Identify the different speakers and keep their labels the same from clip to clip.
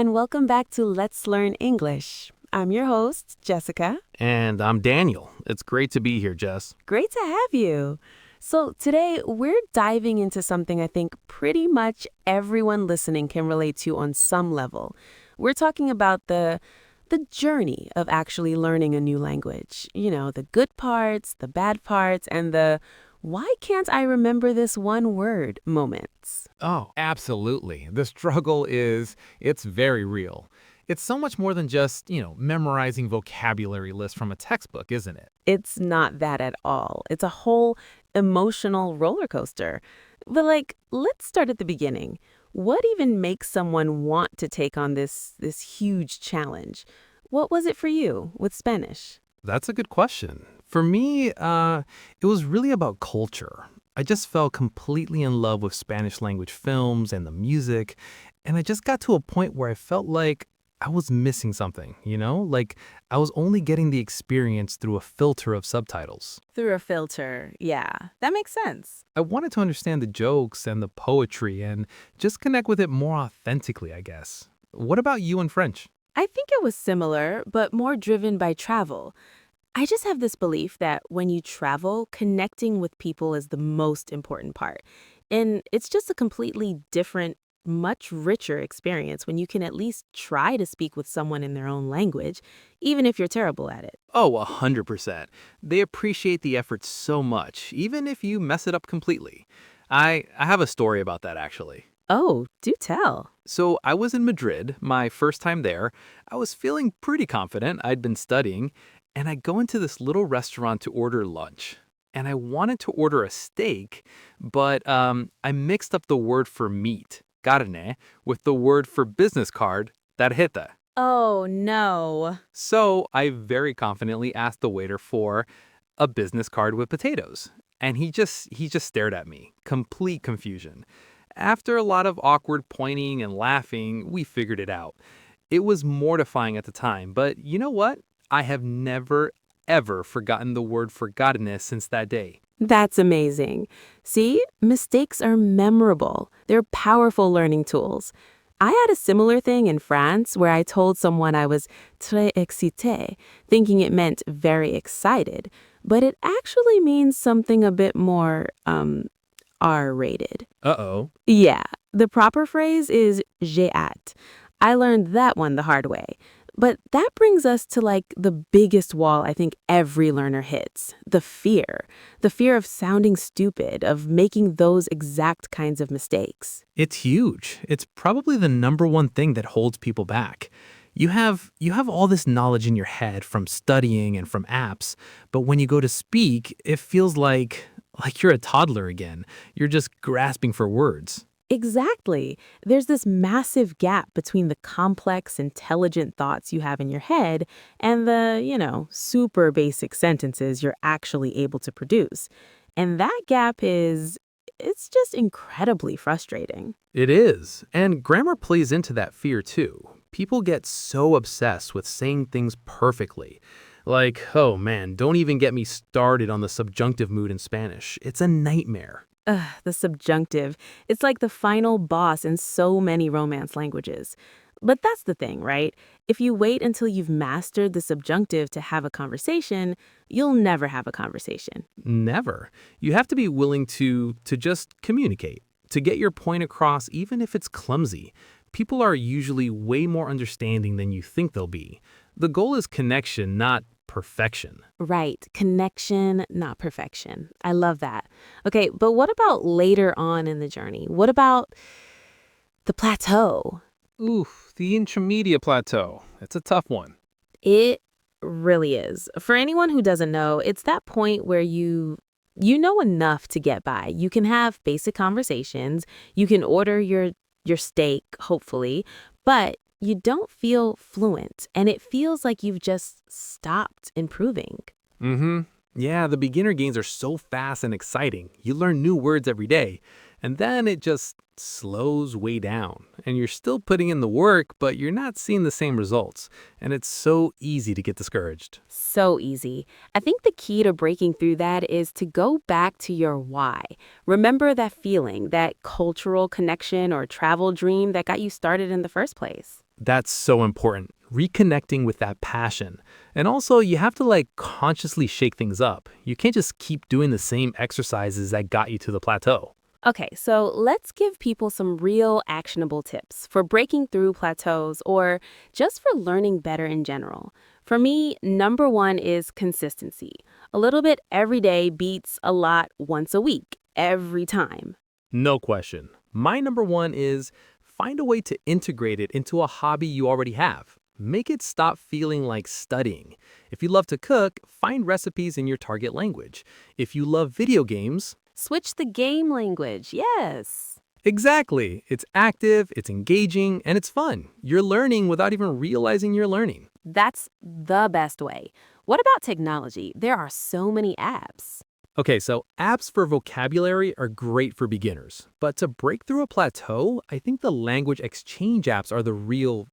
Speaker 1: and welcome back to Let's Learn English. I'm your host, Jessica.
Speaker 2: And I'm Daniel. It's great to be here, Jess.
Speaker 1: Great to have you. So today we're diving into something I think pretty much everyone listening can relate to on some level. We're talking about the journey of actually learning a new language. You know, the good parts, the bad parts, and the why can't I remember this one word moments.
Speaker 3: Oh, absolutely. The struggle it's very real. It's so much more than just, memorizing vocabulary lists from a textbook, isn't it?
Speaker 1: It's not that at all. It's a whole emotional roller coaster. But let's start at the beginning. What even makes someone want to take on this huge challenge? What was it for you with Spanish?
Speaker 3: That's a good question. For me, it was really about culture. I just fell completely in love with Spanish language films and the music, and I just got to a point where I felt like I was missing something, Like I was only getting the experience through a filter of subtitles.
Speaker 1: Through a filter, yeah. That makes sense.
Speaker 3: I wanted to understand the jokes and the poetry and just connect with it more authentically, I guess. What about you in French?
Speaker 1: I think it was similar, but more driven by travel. I just have this belief that when you travel, connecting with people is the most important part. And it's just a completely different, much richer experience when you can at least try to speak with someone in their own language, even if you're terrible at it.
Speaker 2: Oh, 100%. They appreciate the effort so much, even if you mess it up completely. I have a story about that, actually.
Speaker 1: Oh, do tell.
Speaker 2: So I was in Madrid, my first time there. I was feeling pretty confident. I'd been studying, and I go into this little restaurant to order lunch. And I wanted to order a steak, but I mixed up the word for meat, carne, with the word for business card, tarjeta.
Speaker 1: Oh, no.
Speaker 2: So I very confidently asked the waiter for a business card with potatoes. And he just stared at me, complete confusion. After a lot of awkward pointing and laughing, we figured it out. It was mortifying at the time, but you know what? I have never, ever forgotten the word forgottenness since that day.
Speaker 1: Très amazing. See, mistakes are memorable. They're powerful learning tools. I had a similar thing in France where I told someone I was très excité, thinking it meant very excited, but it actually means something a bit more, R-rated.
Speaker 3: Uh-oh.
Speaker 1: Yeah, the proper phrase is j'ai hâte. I learned that one the hard way. But that brings us to the biggest wall I think every learner hits, the fear. The fear of sounding stupid, of making those exact kinds of mistakes.
Speaker 3: It's huge. It's probably the number one thing that holds people back. You have all this knowledge in your head from studying and from apps, but when you go to speak, it feels like you're a toddler again. You're just grasping for words.
Speaker 1: Exactly. There's this massive gap between the complex, intelligent thoughts you have in your head and the, super basic sentences you're actually able to produce. And that gap it's just incredibly frustrating.
Speaker 2: It is. And grammar plays into that fear too. People get so obsessed with saying things perfectly. Like, oh man, don't even get me started on the subjunctive mood in Spanish. It's a nightmare.
Speaker 1: Ugh, the subjunctive. It's like the final boss in so many Romance languages. But that's the thing, right? If you wait until you've mastered the subjunctive to have a conversation, you'll never have a conversation.
Speaker 2: Never. You have to be willing to just communicate, to get your point across even if it's clumsy. People are usually way more understanding than you think they'll be. The goal is connection, not perfection.
Speaker 1: Right. Connection, not perfection. I love that. Okay, but what about later on in the journey? What about the plateau?
Speaker 3: Ooh, the intermediate plateau. It's a tough one.
Speaker 1: It really is. For anyone who doesn't know, it's that point where you know enough to get by. You can have basic conversations. You can order your steak, hopefully, but you don't feel fluent, and it feels like you've just stopped improving.
Speaker 2: Mm-hmm. Yeah, the beginner gains are so fast and exciting. You learn new words every day, and then it just
Speaker 3: slows way down, and you're still putting in the work, but you're not seeing the same results. And it's so easy to get discouraged.
Speaker 1: So easy. I think the key to breaking through that is to go back to your why. Remember that feeling, that cultural connection or travel dream that got you started in the first place.
Speaker 3: That's so important. Reconnecting with that passion. And also, you have to consciously shake things up. You can't just keep doing the same exercises that got you to the plateau.
Speaker 1: Okay, so let's give people some real actionable tips for breaking through plateaus or just for learning better in general. For me, number one is consistency. A little bit every day beats a lot once a week, every time.
Speaker 3: No question. My number one is find a way to integrate it into a hobby you already have. Make it stop feeling like studying. If you love to cook, find recipes in your target language. If you love video games,
Speaker 1: Switch the game language, yes.
Speaker 3: exactly. It's active, it's engaging, and it's fun. You're learning without even realizing you're learning.
Speaker 1: That's the best way. What about technology? There are so many apps.
Speaker 3: Okay, so apps for vocabulary are great for beginners. But to break through a plateau, I think the language exchange apps are the real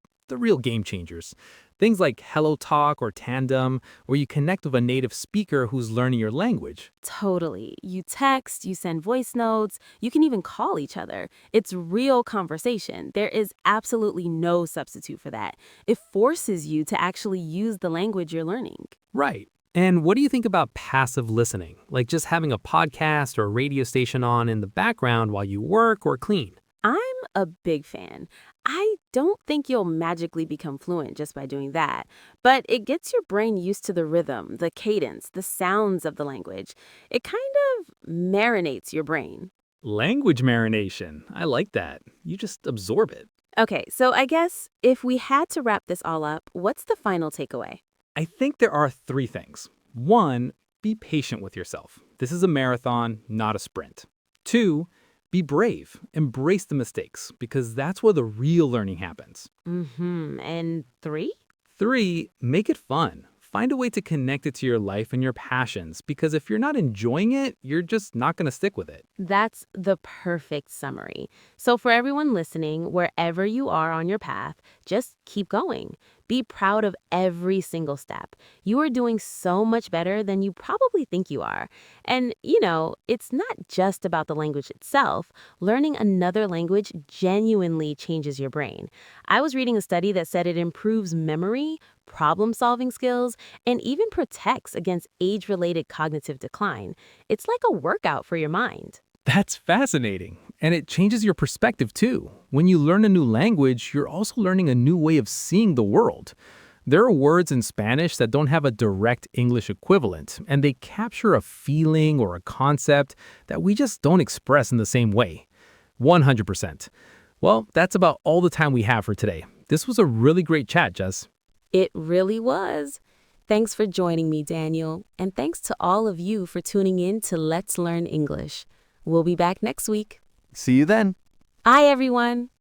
Speaker 3: game changers. Things like Hello Talk or Tandem, where you connect with a native speaker who's learning your language.
Speaker 1: Totally. You text, you send voice notes, you can even call each other. It's real conversation. There is absolutely no substitute for that. It forces you to actually use the language you're learning.
Speaker 3: Right. And what do you think about passive listening? Like just having a podcast or a radio station on in the background while you work or clean?
Speaker 1: I'm a big fan. I don't think you'll magically become fluent just by doing that, but it gets your brain used to the rhythm, the cadence, the sounds of the language. It kind of marinates your brain.
Speaker 3: Language marination. I like that. You just absorb it.
Speaker 1: Okay, so I guess if we had to wrap this all up, what's the final takeaway?
Speaker 3: I think there are three things. One, be patient with yourself. This is a marathon, not a sprint. Two, be brave. Embrace the mistakes because that's where the real learning happens.
Speaker 1: And three?
Speaker 3: Three, make it fun. Find a way to connect it to your life and your passions because if you're not enjoying it, you're just not going to stick with it.
Speaker 1: That's the perfect summary. So for everyone listening, wherever you are on your path, just keep going. Be proud of every single step. You are doing so much better than you probably think you are. And, it's not just about the language itself. Learning another language genuinely changes your brain. I was reading a study that said it improves memory, problem-solving skills, and even protects against age-related cognitive decline. It's like a workout for your mind.
Speaker 3: That's fascinating. And it changes your perspective too. When you learn a new language, you're also learning a new way of seeing the world. There are words in Spanish that don't have a direct English equivalent, and they capture a feeling or a concept that we just don't express in the same way. 100%. Well, that's about all the time we have for today. This was a really great chat, Jess.
Speaker 1: It really was. Thanks for joining me, Daniel, and thanks to all of you for tuning in to Let's Learn English. We'll be back next week.
Speaker 3: See you then.
Speaker 1: Bye, everyone.